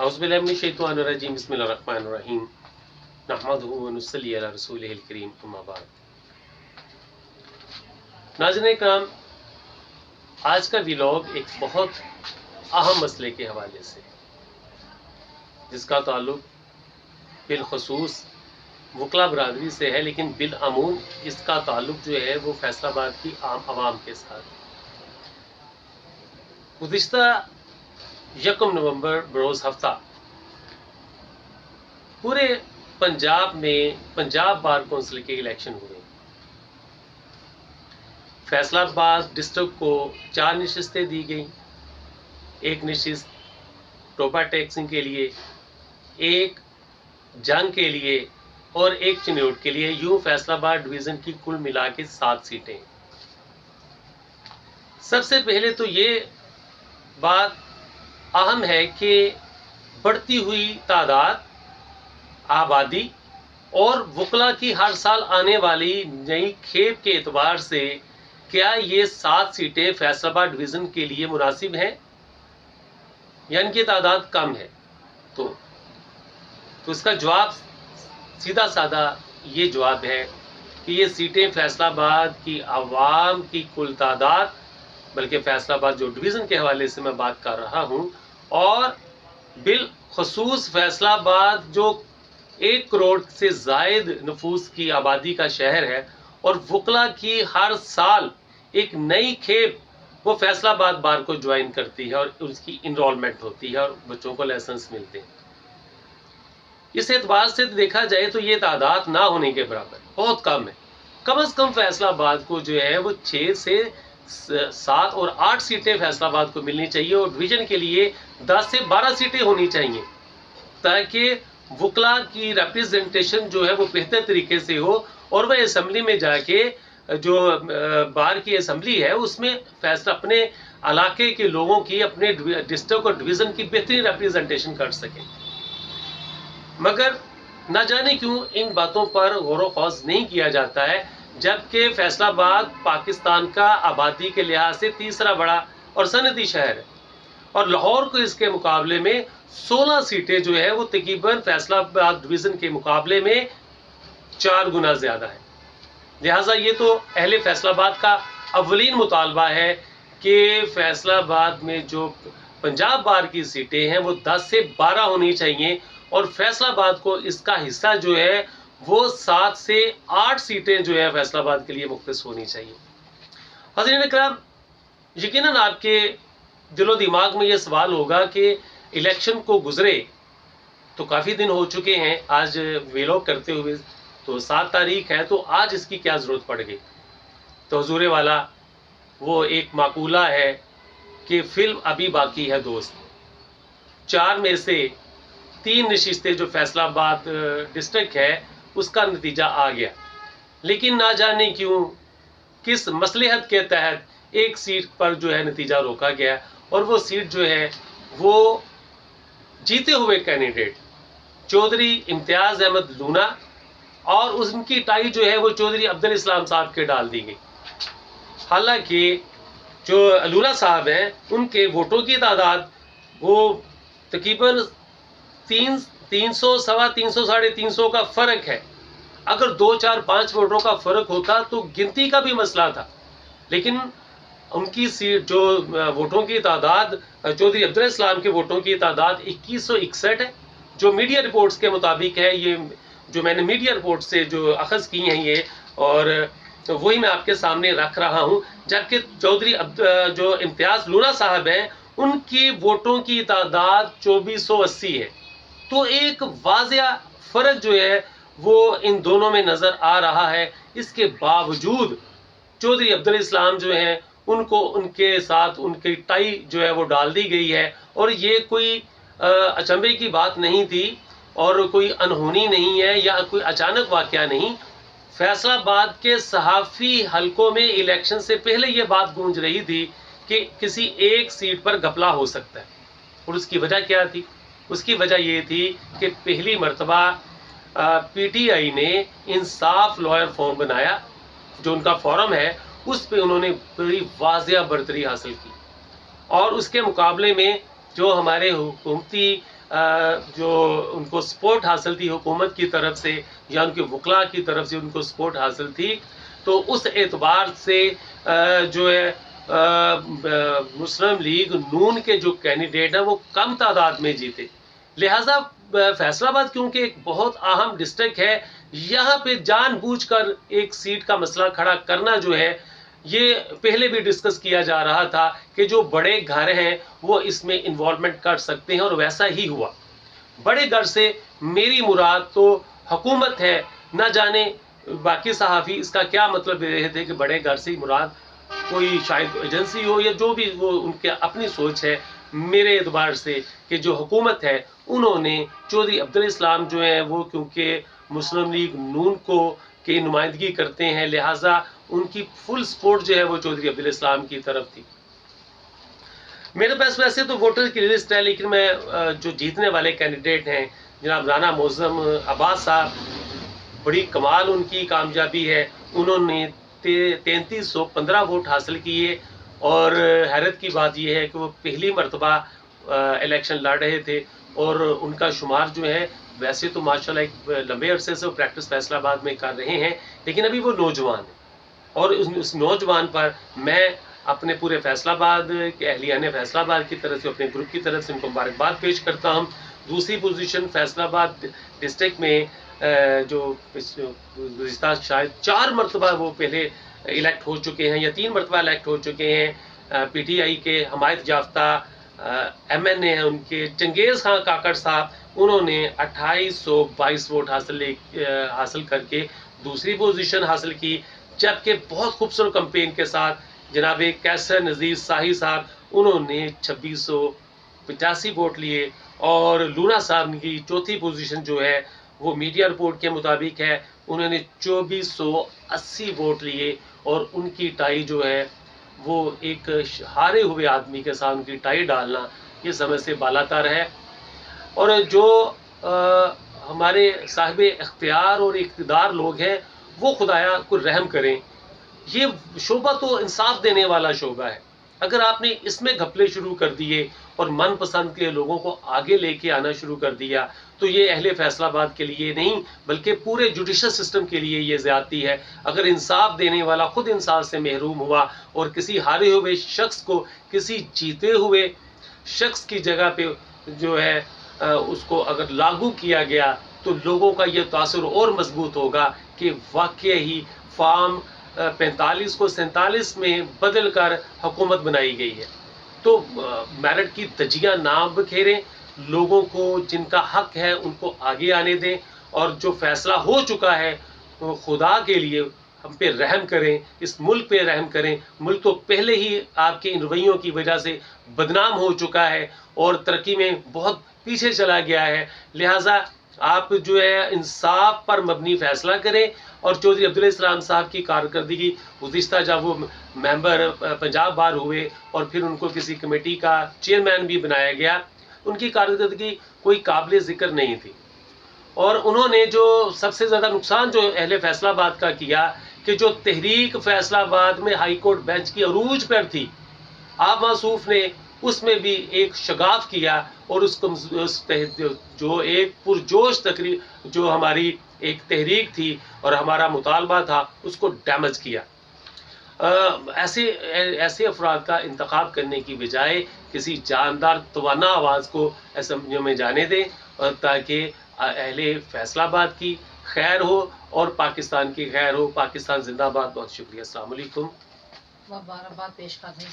اعوذ باللہ من الشیطان الرجیم بسم اللہ الرحمن الرحیم نحمدہ و نصلی علی رسولہ الکریم اما بعد۔ ناظرین کرام، آج کا ویلاگ ایک بہت اہم مسئلے کے حوالے سے جس کا تعلق بالخصوص وکلا برادری سے ہے، لیکن بالعموم اس کا تعلق جو ہے وہ فیصل آباد کی عام عوام کے ساتھ۔ گزشتہ 1 نومبر بروز ہفتہ پورے پنجاب میں پنجاب بار کونسل کے الیکشن ہوئے۔ فیصل آباد ڈسٹرکٹ کو 4 نشستیں دی گئیں، 1 نشست ٹوپا ٹیکسنگ کے لیے، 1 جنگ کے لیے اور 1 چنیوٹ کے لیے۔ یوں فیصل آباد ڈویژن کی کل ملا کے 7 سیٹیں۔ سب سے پہلے تو یہ بات اہم ہے کہ بڑھتی ہوئی تعداد، آبادی اور وکلا کی ہر سال آنے والی نئی کھیپ کے اعتبار سے کیا یہ 7 سیٹیں فیصل آباد ڈویژن کے لیے مناسب ہیں یا ان کی تعداد کم ہے؟ تو اس کا جواب سیدھا سادہ یہ جواب ہے کہ یہ سیٹیں فیصل آباد کی عوام کی کل تعداد، بلکہ فیصل آباد جو ڈویژن کے حوالے سے میں بات کر رہا ہوں، اور بالخصوص فیصل آباد جو 1 کروڑ سے زائد نفوس کی آبادی کا شہر ہے اور وکلا کی ہر سال ایک نئی کھیپ وہ فیصل آباد بار کو جوائن کرتی ہے اور اس کی انرولمنٹ ہوتی ہے اور بچوں کو لائسنس ملتے ہیں۔ اس اعتبار سے دیکھا جائے تو یہ تعداد نہ ہونے کے برابر بہت کم ہے۔ کم از کم فیصل آباد کو جو ہے وہ 6 سے 7 اور 8 سیٹیں فیصل آباد کو ملنی چاہیے اور ڈویژن کے لیے 10 سے 12 سیٹیں ہونی چاہیے، تاکہ وکلا کی ریپریزنٹیشن جو ہے وہ بہتر طریقے سے ہو اور وہ اسمبلی میں جا کے جو بار کی اسمبلی ہے اس میں فیصلہ اپنے علاقے کے لوگوں کی، اپنے ڈسٹرکٹ اور ڈویژن کی بہترین ریپریزنٹیشن کر سکیں۔ مگر نہ جانے کیوں ان باتوں پر غور و خوض نہیں کیا جاتا ہے، جبکہ فیصل آباد پاکستان کا آبادی کے لحاظ سے 3را بڑا اور صنعتی شہر ہے، اور لاہور کو اس کے مقابلے میں 16 سیٹیں جو ہے وہ تقریباً فیصل آباد ڈویژن کے مقابلے میں 4 گنا زیادہ ہے۔ لہٰذا یہ تو اہل فیصل آباد کا اولین مطالبہ ہے کہ فیصل آباد میں جو پنجاب بار کی سیٹیں ہیں وہ 10 سے 12 ہونی چاہیے، اور فیصل آباد کو اس کا حصہ جو ہے وہ 7 سے 8 سیٹیں جو ہے فیصل آباد کے لیے مختص ہونی چاہیے۔ حضرین اکرام، یقیناً آپ کے دل و دماغ میں یہ سوال ہوگا کہ الیکشن کو گزرے تو کافی دن ہو چکے ہیں، آج ویلاگ کرتے ہوئے تو 7 تاریخ ہے، تو آج اس کی کیا ضرورت پڑ گئی؟ تو حضور والا وہ ایک مقولہ ہے کہ فلم ابھی باقی ہے دوست۔ 4 میں سے 3 نشستیں جو فیصل آباد ڈسٹرکٹ ہے اس کا نتیجہ آ گیا، لیکن نہ جانے کیوں کس مصلحت کے تحت 1 سیٹ پر جو ہے نتیجہ روکا گیا، اور وہ سیٹ جو ہے وہ جیتے ہوئے کینڈیڈیٹ چودھری امتیاز احمد لونا اور ان کی ٹائی جو ہے وہ چودھری عبدالاسلام صاحب کے ڈال دی گئی۔ حالانکہ جو لونا صاحب ہیں ان کے ووٹوں کی تعداد وہ تقریباً 300 سوا 300 ساڑھے 300 کا فرق ہے۔ اگر 2 4 5 ووٹوں کا فرق ہوتا تو گنتی کا بھی مسئلہ تھا، لیکن ان کی سیٹ جو ووٹوں کی تعداد چودھری عبدالاسلام کے ووٹوں کی تعداد 2161 ہے، جو میڈیا رپورٹس کے مطابق ہے، یہ جو میں نے میڈیا رپورٹ سے جو اخذ کی ہیں یہ، اور وہی میں آپ کے سامنے رکھ رہا ہوں۔ جبکہ چودھری جو امتیاز لونا صاحب ہیں ان کی ووٹوں کی تعداد 2480 ہے، تو ایک واضح فرق جو ہے وہ ان دونوں میں نظر آ رہا ہے۔ اس کے باوجود چودھری عبدالاسلام جو ہیں ان کو ان کے ساتھ ان کی ٹائی جو ہے وہ ڈال دی گئی ہے، اور یہ کوئی اچنبھے کی بات نہیں تھی اور کوئی انہونی نہیں ہے یا کوئی اچانک واقعہ نہیں۔ فیصل آباد کے صحافی حلقوں میں الیکشن سے پہلے یہ بات گونج رہی تھی کہ کسی 1 سیٹ پر گھپلا ہو سکتا ہے، اور اس کی وجہ کیا تھی؟ اس کی وجہ یہ تھی کہ پہلی مرتبہ پی ٹی آئی نے انصاف لائر فورم بنایا، جو ان کا فورم ہے، اس پہ انہوں نے بڑی واضح برتری حاصل کی، اور اس کے مقابلے میں جو ہمارے حکومتی جو ان کو سپورٹ حاصل تھی حکومت کی طرف سے یا ان کے وکلاء کی طرف سے ان کو سپورٹ حاصل تھی، تو اس اعتبار سے جو ہے مسلم لیگ نون کے جو کینڈیڈیٹ ہیں وہ کم تعداد میں جیتے. لہٰذا فیصل آباد کیونکہ ایک بہت اہم ڈسٹرکٹ ہے، یہاں پہ جان بوجھ کر ایک سیٹ کا مسئلہ کھڑا کرنا جو ہے، یہ پہلے بھی ڈسکس کیا جا رہا تھا کہ جو بڑے گھر ہیں وہ اس میں انوالومنٹ کر سکتے ہیں، اور ویسا ہی ہوا. بڑے گھر سے میری مراد تو حکومت ہے. نہ جانے باقی صحافی اس کا کیا مطلب لے رہے تھے کہ بڑے گھر سے مراد کوئی شاید ایجنسی ہو یا جو بھی وہ ان کے اپنی سوچ ہے. میرے اعتبار سے کہ جو حکومت ہے انہوں نے چودھری عبدالاسلام جو ہیں وہ کیونکہ مسلم لیگ نون کو کی نمائندگی کرتے ہیں، لہٰذا ان کی فل سپورٹ جو ہے وہ چودھری عبدالاسلام کی طرف تھی. میرے پاس ویسے تو ووٹر کی لسٹ ہے، لیکن میں جو جیتنے والے کینڈیڈیٹ ہیں جناب رانا معظم عباس صاحب، بڑی کمال ان کی کامیابی ہے. انہوں نے 3315 ووٹ حاصل کیے، اور حیرت کی بات یہ ہے کہ وہ پہلی مرتبہ الیکشن لڑ رہے تھے، اور ان کا شمار جو ہے ویسے تو ماشاءاللہ ایک لمبے عرصے سے وہ پریکٹس فیصل آباد میں کر رہے ہیں، لیکن ابھی وہ نوجوان ہیں. اور اس نوجوان پر میں اپنے پورے فیصل آباد کے اہلیان فیصل آباد کی طرف سے، اپنے گروپ کی طرف سے ان کو مبارکباد پیش کرتا ہوں. دوسری پوزیشن فیصل آباد ڈسٹرکٹ میں جو گزشتہ شاید 4 مرتبہ وہ پہلے الیکٹ ہو چکے ہیں یا 3 مرتبہ الیکٹ ہو چکے ہیں، پی ٹی آئی کے حمایت یافتہ ایم این اے ہیں ان کے چنگیز خان کاکڑ صاحب، انہوں نے 2822 ووٹ حاصل کر کے دوسری پوزیشن حاصل کی. جبکہ بہت خوبصورت کمپین کے ساتھ جناب کیسر نذیر شاہی صاحب، انہوں نے 2685 ووٹ لیے، اور لونا صاحب کی چوتھی پوزیشن جو ہے وہ میڈیا رپورٹ کے مطابق ہے، انہوں نے 2480 ووٹ لیے، اور ان کی ٹائی جو ہے وہ ایک ہارے ہوئے آدمی کے ساتھ ان کی ٹائی ڈالنا یہ سمجھ سے بالاتر ہے. اور جو ہمارے صاحب اختیار اور اقتدار لوگ ہیں وہ خدایا کو رحم کریں. یہ شعبہ تو انصاف دینے والا شعبہ ہے. اگر آپ نے اس میں گھپلے شروع کر دیے اور من پسند کے لوگوں کو آگے لے کے آنا شروع کر دیا تو یہ اہل فیصل آباد کے لیے نہیں بلکہ پورے جوڈیشل سسٹم کے لیے یہ زیادتی ہے. اگر انصاف دینے والا خود انصاف سے محروم ہوا اور کسی ہارے ہوئے شخص کو کسی جیتے ہوئے شخص کی جگہ پہ جو ہے اس کو اگر لاگو کیا گیا تو لوگوں کا یہ تاثر اور مضبوط ہوگا کہ واقعی ہی فارم 45 کو 47 میں بدل کر حکومت بنائی گئی ہے. تو میرٹ کی دھجیاں نہ بکھیریں، لوگوں کو جن کا حق ہے ان کو آگے آنے دیں، اور جو فیصلہ ہو چکا ہے خدا کے لیے ہم پہ رحم کریں، اس ملک پہ رحم کریں. ملک تو پہلے ہی آپ کے ان رویوں کی وجہ سے بدنام ہو چکا ہے اور ترقی میں بہت پیچھے چلا گیا ہے. لہٰذا آپ جو ہے انصاف پر مبنی فیصلہ کریں. اور چودھری عبدالاسلام صاحب کی کارکردگی گزشتہ جب وہ ممبر پنجاب بار ہوئے اور پھر ان کو کسی کمیٹی کا چیئرمین بھی بنایا گیا، ان کی کارکردگی کوئی قابل ذکر نہیں تھی. اور انہوں نے جو سب سے زیادہ نقصان جو اہل فیصل آباد کا کیا کہ جو تحریک فیصل آباد میں ہائی کورٹ بینچ کی عروج پر تھی، آپ معصوف نے اس میں بھی ایک شگاف کیا اور اس کو جو ایک پرجوش تقریر جو ہماری ایک تحریک تھی اور ہمارا مطالبہ تھا اس کو ڈیمیج کیا. ایسے افراد کا انتخاب کرنے کی بجائے کسی جاندار توانا آواز کو اسمبلیوں میں جانے دیں تاکہ اہل فیصل آباد کی خیر ہو اور پاکستان کی خیر ہو. پاکستان زندہ باد. بہت شکریہ. السلام علیکم. مبارکباد پیش کرنے